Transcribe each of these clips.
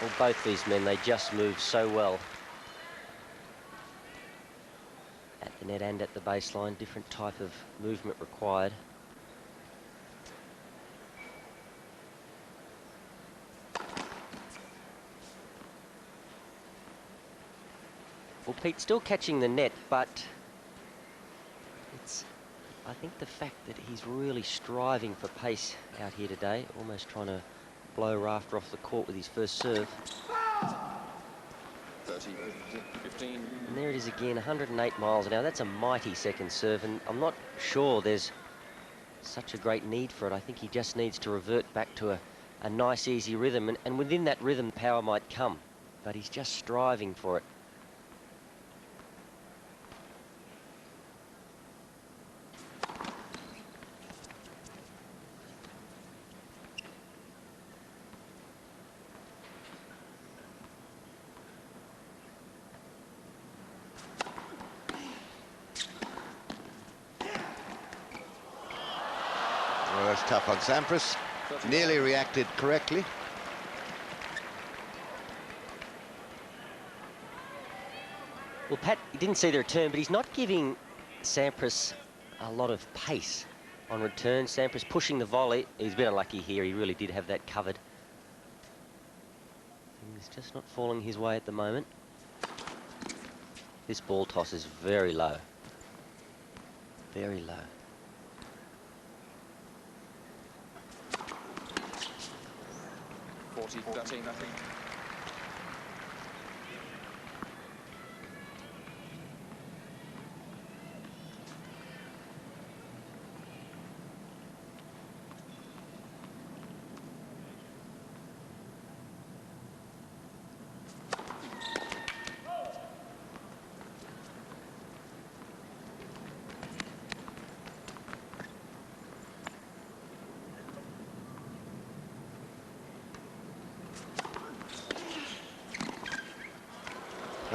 Well, both these men, they just move so well. At the net and at the baseline, different type of movement required. Well, Pete still catching the net, but it's, I think, the fact that he's really striving for pace out here today, almost trying to blow Rafter off the court with his first serve. 30, 15. And there it is again, 108 miles an hour. That's a mighty second serve, and I'm not sure there's such a great need for it. I think he just needs to revert back to a nice, easy rhythm, and within that rhythm, power might come, but he's just striving for it. Well, that's tough on Sampras. Nearly reacted correctly. Well, Pat, he didn't see the return, but he's not giving Sampras a lot of pace on return. Sampras pushing the volley. He's a bit unlucky here. He really did have that covered. He's just not falling his way at the moment. This ball toss is very low. Very low. Nothing.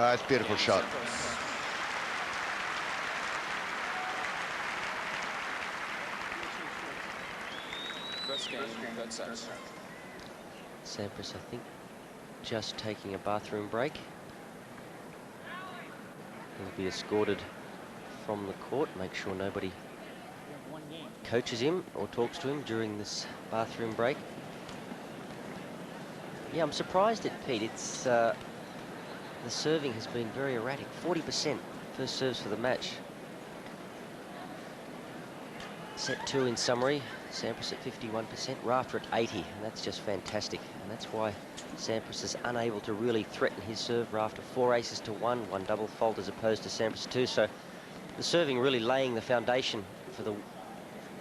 Oh, it's a beautiful shot. First game, third set. Sampras, I think, just taking a bathroom break. He'll be escorted from the court, make sure nobody coaches him or talks to him during this bathroom break. Yeah, I'm surprised at Pete. It's the serving has been very erratic. 40% first serves for the match. Set 2 in summary. Sampras at 51%, Rafter at 80, and that's just fantastic. And that's why Sampras is unable to really threaten his serve. Rafter 4 aces to 1 double fault as opposed to Sampras 2. So the serving really laying the foundation for the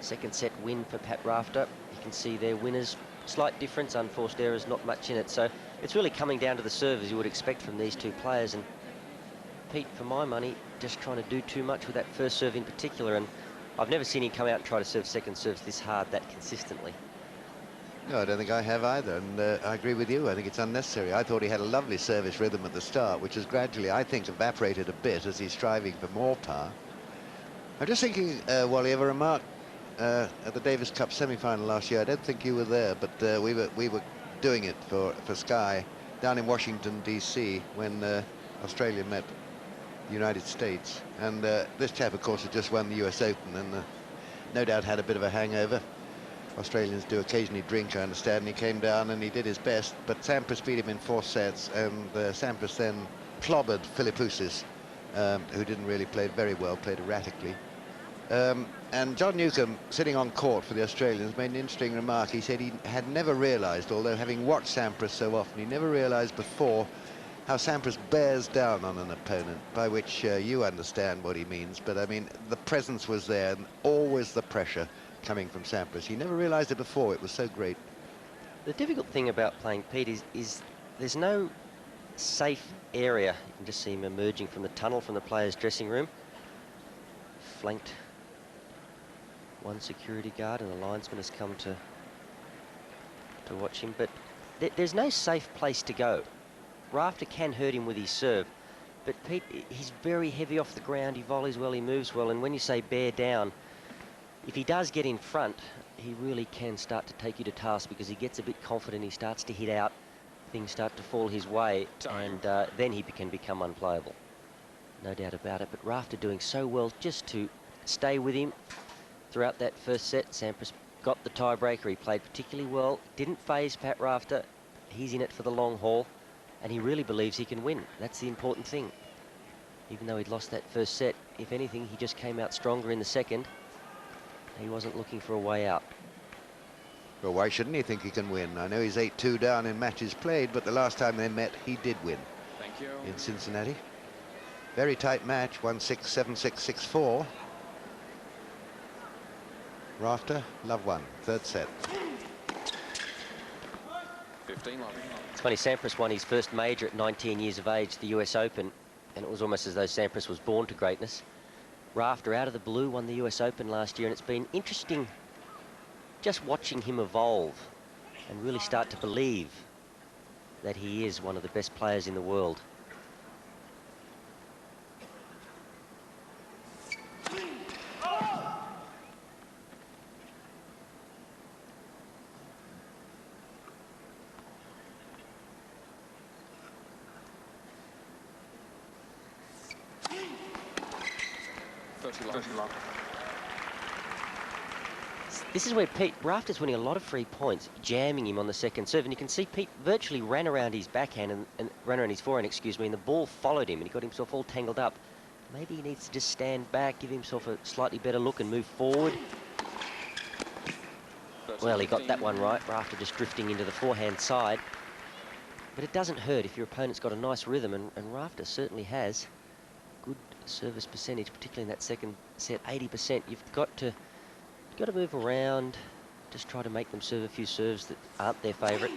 second set win for Pat Rafter. You can see their winners. Slight difference, unforced errors, not much in it. So it's really coming down to the serve, as you would expect from these two players. And Pete, for my money, just trying to do too much with that first serve in particular. And I've never seen him come out and try to serve second serves this hard, that consistently. No, I don't think I have either, and I agree with you. I think it's unnecessary. I thought he had a lovely service rhythm at the start, which has gradually, I think, evaporated a bit as he's striving for more power. I'm just thinking, Wally, of a remark at the Davis Cup semi-final last year. I don't think you were there, but we were doing it for Sky down in Washington, D.C. when Australia met the United States. And this chap, of course, had just won the US Open and no doubt had a bit of a hangover. Australians do occasionally drink, I understand, and he came down and he did his best, but Sampras beat him in 4 sets, and Sampras then clobbered Philippoussis, who didn't really play very well, played erratically. And John Newcombe, sitting on court for the Australians, made an interesting remark. He said he had never realised, although having watched Sampras so often, he never realised before how Sampras bears down on an opponent, by which you understand what he means. But I mean, the presence was there, and always the pressure coming from Sampras. He never realised it before. It was so great. The difficult thing about playing Pete is there's no safe area. You can just see him emerging from the tunnel from the players' dressing room. Flanked one security guard, and the linesman has come to watch him. But there's no safe place to go. Rafter can hurt him with his serve, but Pete, he's very heavy off the ground. He volleys well, he moves well, and when you say bear down, if he does get in front, he really can start to take you to task, because he gets a bit confident, he starts to hit out, things start to fall his way, Time. and then he can become unplayable. No doubt about it. But Rafter doing so well just to stay with him throughout that first set. Sampras got the tiebreaker. He played particularly well. Didn't faze Pat Rafter. He's in it for the long haul, and he really believes he can win. That's the important thing. Even though he'd lost that first set, if anything, he just came out stronger in the second. He wasn't looking for a way out. Well, why shouldn't he think he can win? I know he's 8-2 down in matches played, but the last time they met, he did win Thank you. in Cincinnati. Very tight match, 1-6, 7-6, 6-4. Rafter, love one, third set. 15 love. It's funny, Sampras won his first major at 19 years of age, the US Open, and it was almost as though Sampras was born to greatness. Rafter, out of the blue, won the US Open last year, and it's been interesting just watching him evolve and really start to believe that he is one of the best players in the world. This is where Pete Rafter's winning a lot of free points, jamming him on the second serve, and you can see Pete virtually ran around his backhand and ran around his forehand, excuse me, and the ball followed him, and he got himself all tangled up. Maybe he needs to just stand back, give himself a slightly better look, and move forward. Well, he got that one right. Rafter just drifting into the forehand side, but it doesn't hurt if your opponent's got a nice rhythm, and Rafter certainly has. Good service percentage, particularly in that second set, 80%. You've got to move around, just try to make them serve a few serves that aren't their favourite.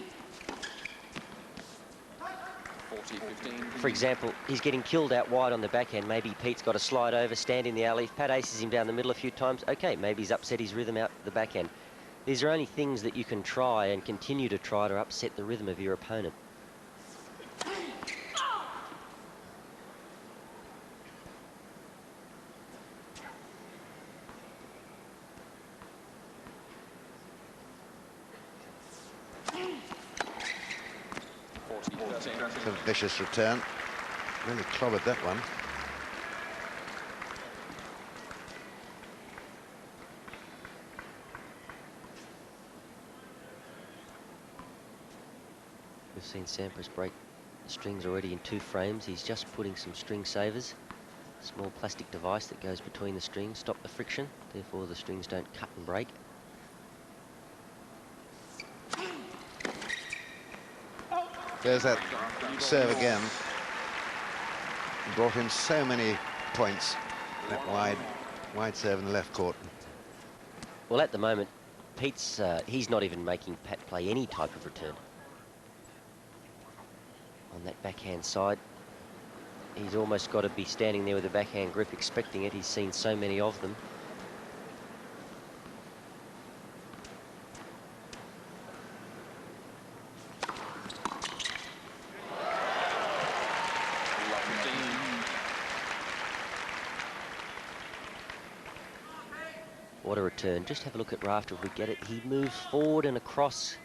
40-15. For example, he's getting killed out wide on the backhand. Maybe Pete's got to slide over, stand in the alley. If Pat aces him down the middle a few times, okay, maybe he's upset his rhythm out the backhand. These are only things that you can try and continue to try to upset the rhythm of your opponent. It's a vicious return. Really clobbered that one. We've seen Sampras break the strings already in 2 frames. He's just putting some string savers, small plastic device that goes between the strings, stop the friction, therefore the strings don't cut and break. There's that serve again. Brought in so many points. That wide serve in the left court. Well, at the moment, Pete's, he's not even making Pat play any type of return. On that backhand side, he's almost got to be standing there with a backhand grip expecting it. He's seen so many of them. What a return. Just have a look at Rafter if we get it. He moves forward and across.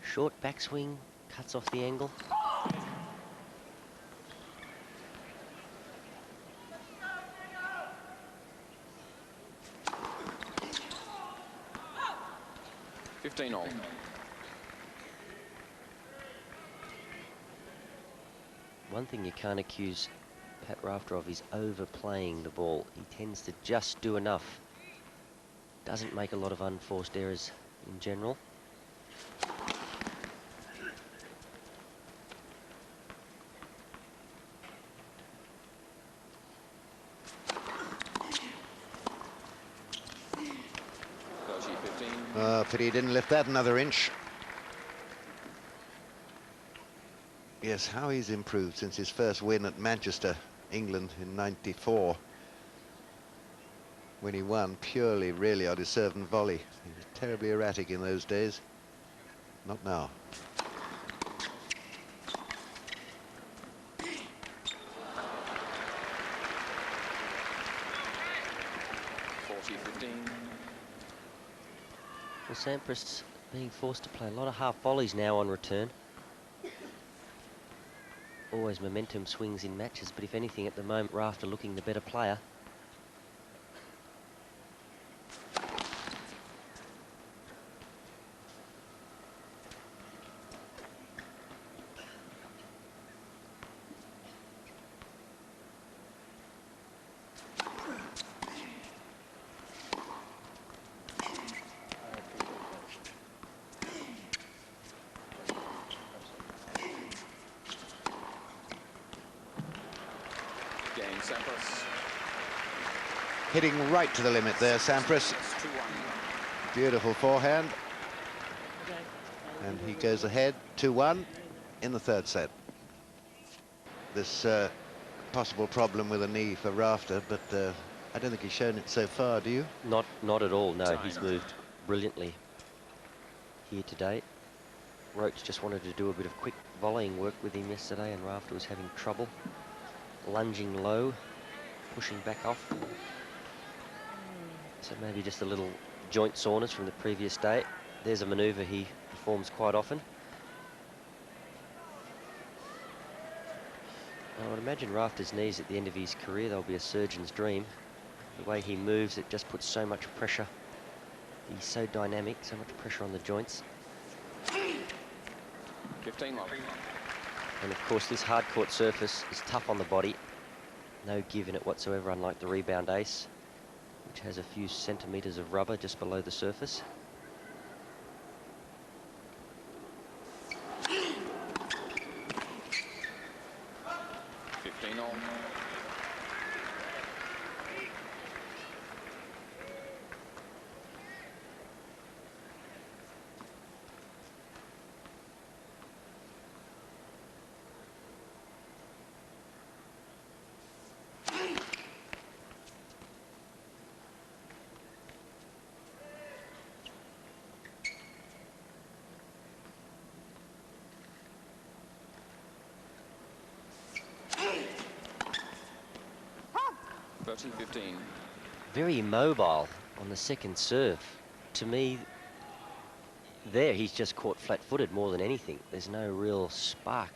Short backswing, cuts off the angle. all. One thing you can't accuse Pat Rafter of is overplaying the ball. He tends to just do enough. Doesn't make a lot of unforced errors in general. Pity he didn't lift that another inch. Yes, how he's improved since his first win at Manchester, England in '94. When he won purely, really, on his serve and volley. He was terribly erratic in those days. Not now. Well, Sampras being forced to play a lot of half volleys now on return. always momentum swings in matches, but if anything at the moment, Rafter looking the better player. Game Sampras. Hitting right to the limit there, Sampras. 2-1. Beautiful forehand. And he goes ahead 2-1 in the third set. This possible problem with a knee for Rafter, but I don't think he's shown it so far, do you? Not at all, no. Time. He's moved brilliantly here today. Roach just wanted to do a bit of quick volleying work with him yesterday, and Rafter was having trouble. Lunging low, pushing back off. So maybe just a little joint soreness from the previous day. There's a manoeuvre he performs quite often. I would imagine Rafter's knees at the end of his career, they'll be a surgeon's dream. The way he moves, it just puts so much pressure. He's so dynamic, so much pressure on the joints. 15 love. And of course, this hard court surface is tough on the body. No give in it whatsoever, unlike the rebound ace, which has a few centimetres of rubber just below the surface. $13.15. Very immobile on the second serve. To me, there he's just caught flat-footed more than anything. There's no real spark.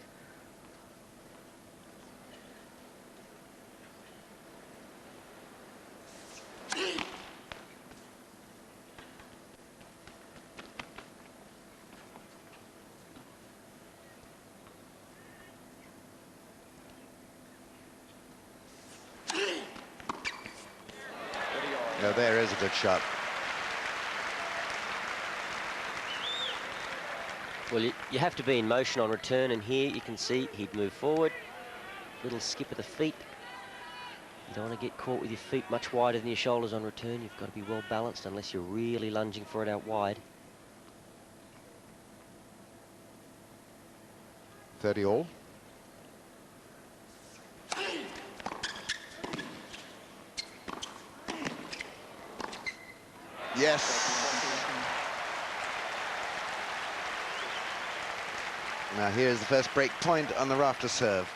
No, there is a good shot. Well, you have to be in motion on return, and here you can see he'd move forward. Little skip of the feet. You don't want to get caught with your feet much wider than your shoulders on return. You've got to be well balanced unless you're really lunging for it out wide. 30 all. Yes. Now here's the first break point on the Rafter serve.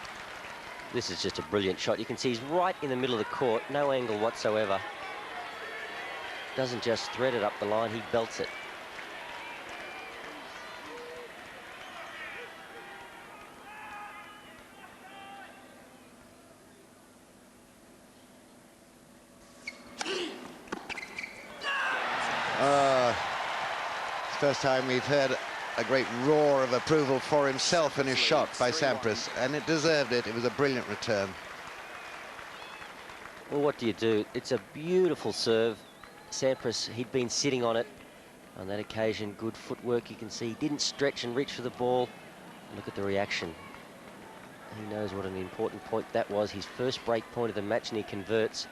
This is just a brilliant shot. You can see he's right in the middle of the court, no angle whatsoever. Doesn't just thread it up the line, he belts it. First time we've heard a great roar of approval for himself and his shot by Sampras, and it deserved it. It was a brilliant return. Well, what do you do? It's a beautiful serve. Sampras, he'd been sitting on it on that occasion. Good footwork. You can see he didn't stretch and reach for the ball. Look at the reaction. He knows what an important point that was. His first break point of the match, and he converts.